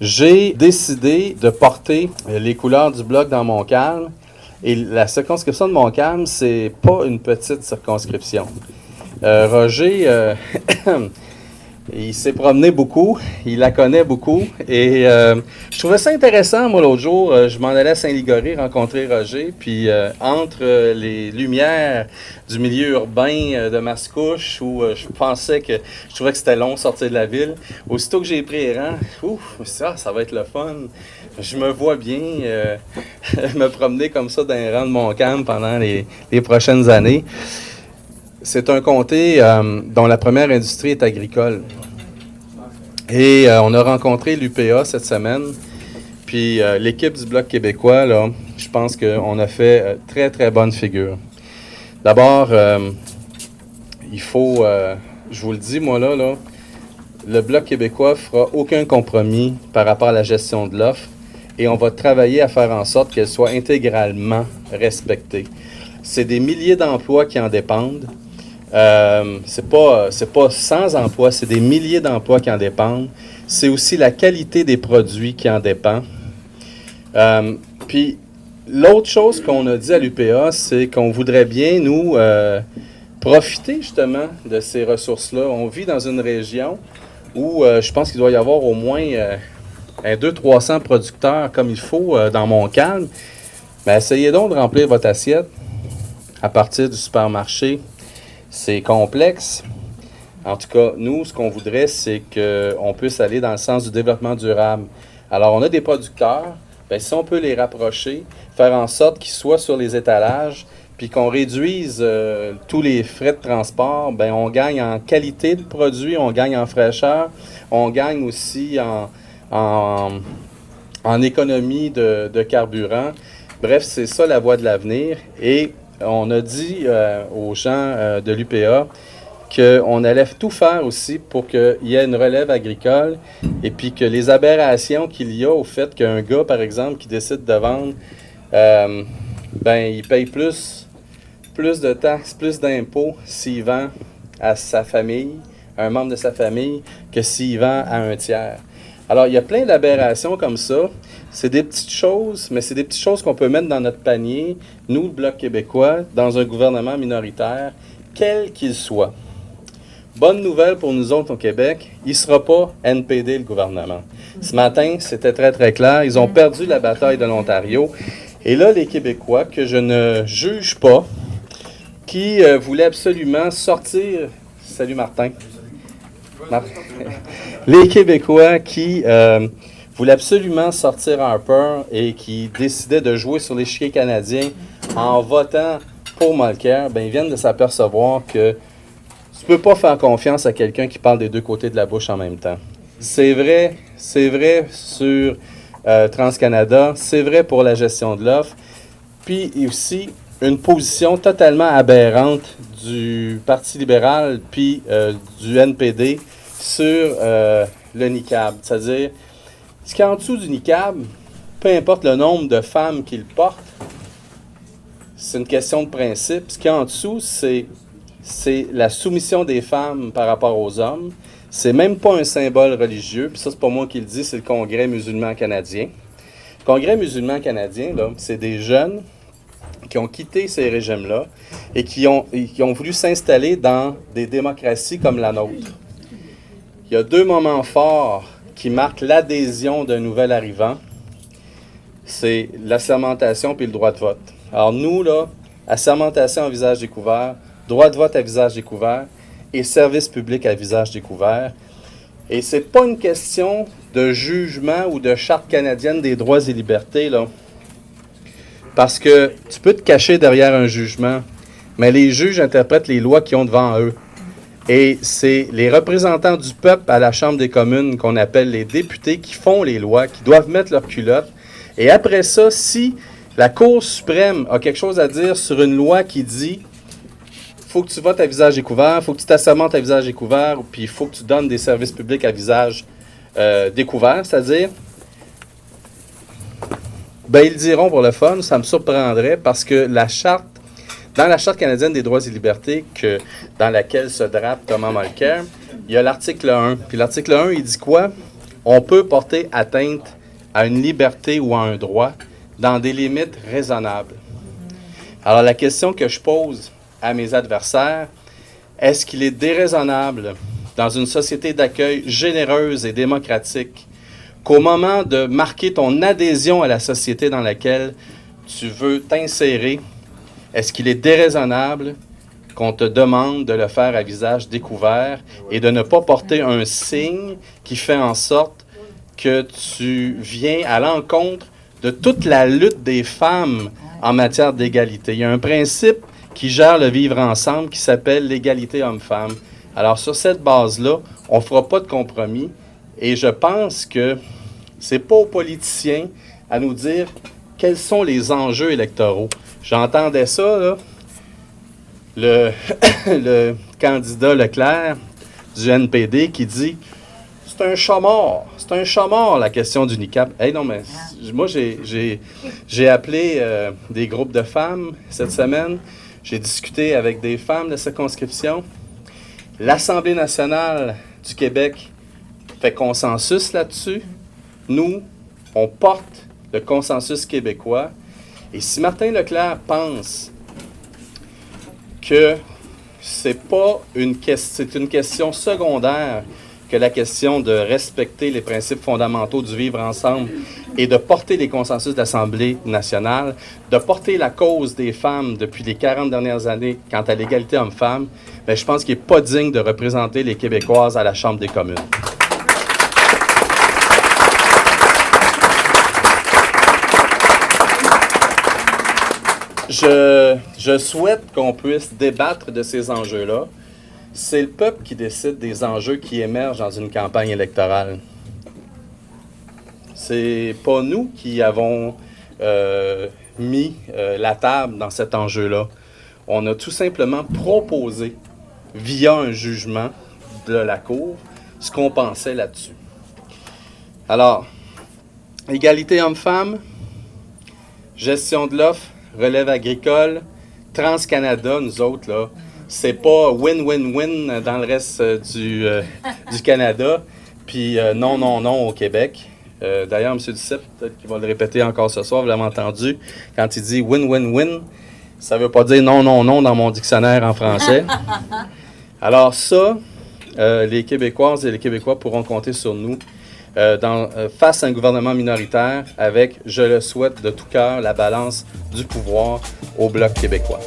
j'ai décidé de porter les couleurs du Bloc dans Montcalm. Et la circonscription de Montcalm, c'est pas une petite circonscription. Roger, il s'est promené beaucoup, il la connaît beaucoup. Et je trouvais ça intéressant, moi, l'autre jour, je m'en allais à Saint-Ligory rencontrer Roger. Puis entre les lumières du milieu urbain de Mascouche, où je trouvais que c'était long de sortir de la ville, aussitôt que j'ai pris les rangs, ça va être le fun. Je me vois bien me promener comme ça dans les rangs de Montcalm pendant les prochaines années. C'est un comté dont la première industrie est agricole. Et on a rencontré l'UPA cette semaine. Puis l'équipe du Bloc québécois, là, je pense qu'on a fait très, très bonne figure. D'abord, il faut, je vous le dis, moi là, le Bloc québécois fera aucun compromis par rapport à la gestion de l'offre et on va travailler à faire en sorte qu'elle soit intégralement respectée. C'est des milliers d'emplois qui en dépendent. C'est pas 100 emplois, c'est des milliers d'emplois qui en dépendent. C'est aussi la qualité des produits qui en dépend. Puis l'autre chose qu'on a dit à l'UPA, c'est qu'on voudrait bien, nous, profiter justement de ces ressources-là. On vit dans une région où je pense qu'il doit y avoir au moins 200-300 producteurs comme il faut dans Montcalm. Mais essayez donc de remplir votre assiette à partir du supermarché. C'est complexe. En tout cas, nous, ce qu'on voudrait, c'est qu'on puisse aller dans le sens du développement durable. Alors, on a des producteurs. Bien, si on peut les rapprocher, faire en sorte qu'ils soient sur les étalages, puis qu'on réduise tous les frais de transport, bien, on gagne en qualité de produit, on gagne en fraîcheur, on gagne aussi en économie de carburant. Bref, c'est ça la voie de l'avenir. Et on a dit aux gens de l'UPA qu'on allait tout faire aussi pour qu'il y ait une relève agricole et puis que les aberrations qu'il y a au fait qu'un gars, par exemple, qui décide de vendre, il paye plus de taxes, plus d'impôts s'il vend à sa famille, à un membre de sa famille, que s'il vend à un tiers. Alors, il y a plein d'aberrations comme ça. C'est des petites choses, mais c'est des petites choses qu'on peut mettre dans notre panier, nous, le Bloc québécois, dans un gouvernement minoritaire, quel qu'il soit. Bonne nouvelle pour nous autres au Québec, il ne sera pas NPD, le gouvernement. Ce matin, c'était très, très clair. Ils ont perdu la bataille de l'Ontario. Et là, les Québécois, que je ne juge pas, qui voulaient absolument sortir... Salut, Martin. Les Québécois qui voulaient absolument sortir Harper et qui décidaient de jouer sur l'échiquier canadien en votant pour Mulcair, ben, ils viennent de s'apercevoir que tu ne peux pas faire confiance à quelqu'un qui parle des deux côtés de la bouche en même temps. C'est vrai sur TransCanada, c'est vrai pour la gestion de l'offre, puis aussi une position totalement aberrante du Parti libéral puis du NPD sur le niqab. C'est-à-dire, ce qui est en dessous du niqab, peu importe le nombre de femmes qui le portent, c'est une question de principe. Ce qui est en dessous, c'est la soumission des femmes par rapport aux hommes. C'est même pas un symbole religieux. Puis ça, c'est pas moi qui le dis, c'est le Congrès musulman canadien. Le Congrès musulman canadien, là, c'est des jeunes qui ont quitté ces régimes-là et qui ont voulu s'installer dans des démocraties comme la nôtre. Il y a deux moments forts qui marquent l'adhésion d'un nouvel arrivant. C'est l'assermentation puis le droit de vote. Alors nous, là, assermentation à visage découvert, droit de vote à visage découvert et service public à visage découvert. Et c'est pas une question de jugement ou de charte canadienne des droits et libertés, là. Parce que tu peux te cacher derrière un jugement, mais les juges interprètent les lois qu'ils ont devant eux. Et c'est les représentants du peuple à la Chambre des communes qu'on appelle les députés qui font les lois, qui doivent mettre leur culotte. Et après ça, si la Cour suprême a quelque chose à dire sur une loi qui dit « faut que tu votes à visage découvert, faut que tu t'assermentes à visage découvert, puis il faut que tu donnes des services publics à visage découvert », c'est-à-dire, ben ils le diront pour le fun, ça me surprendrait, parce que dans la Charte canadienne des droits et libertés, dans laquelle se drape Thomas Mulcair, il y a l'article 1. Puis l'article 1, il dit quoi? on peut porter atteinte à une liberté ou à un droit dans des limites raisonnables. Alors la question que je pose à mes adversaires, est-ce qu'il est déraisonnable dans une société d'accueil généreuse et démocratique qu'au moment de marquer ton adhésion à la société dans laquelle tu veux t'insérer, est-ce qu'il est déraisonnable qu'on te demande de le faire à visage découvert et de ne pas porter un signe qui fait en sorte que tu viens à l'encontre de toute la lutte des femmes en matière d'égalité. Il y a un principe qui gère le vivre ensemble qui s'appelle l'égalité homme-femme. Alors, sur cette base-là, on ne fera pas de compromis et je pense que ce n'est pas aux politiciens à nous dire quels sont les enjeux électoraux. J'entendais ça, là, le candidat Leclerc du NPD qui dit « C'est un chat mort, la question du niqab. » Hey, non, mais moi, j'ai appelé des groupes de femmes cette semaine. J'ai discuté avec des femmes de circonscription. L'Assemblée nationale du Québec fait consensus là-dessus. Nous, on porte le consensus québécois. Et si Martin Leclerc pense que c'est une question secondaire que la question de respecter les principes fondamentaux du vivre ensemble et de porter les consensus de l'Assemblée nationale, de porter la cause des femmes depuis les 40 dernières années quant à l'égalité homme-femme, bien, je pense qu'il n'est pas digne de représenter les Québécoises à la Chambre des communes. Je souhaite qu'on puisse débattre de ces enjeux-là. C'est le peuple qui décide des enjeux qui émergent dans une campagne électorale. C'est pas nous qui avons mis la table dans cet enjeu-là. On a tout simplement proposé, via un jugement de la Cour, ce qu'on pensait là-dessus. Alors, égalité homme-femme, gestion de l'offre, relève agricole, TransCanada, nous autres, là, c'est pas win-win-win dans le reste du Canada, puis non au Québec. D'ailleurs, M. Duceppe, peut-être qu'il va le répéter encore ce soir, vous l'avez entendu, quand il dit win-win-win, ça ne veut pas dire non dans mon dictionnaire en français. Alors ça, les Québécoises et les Québécois pourront compter sur nous face à un gouvernement minoritaire avec, je le souhaite de tout cœur, la balance du pouvoir au Bloc québécois.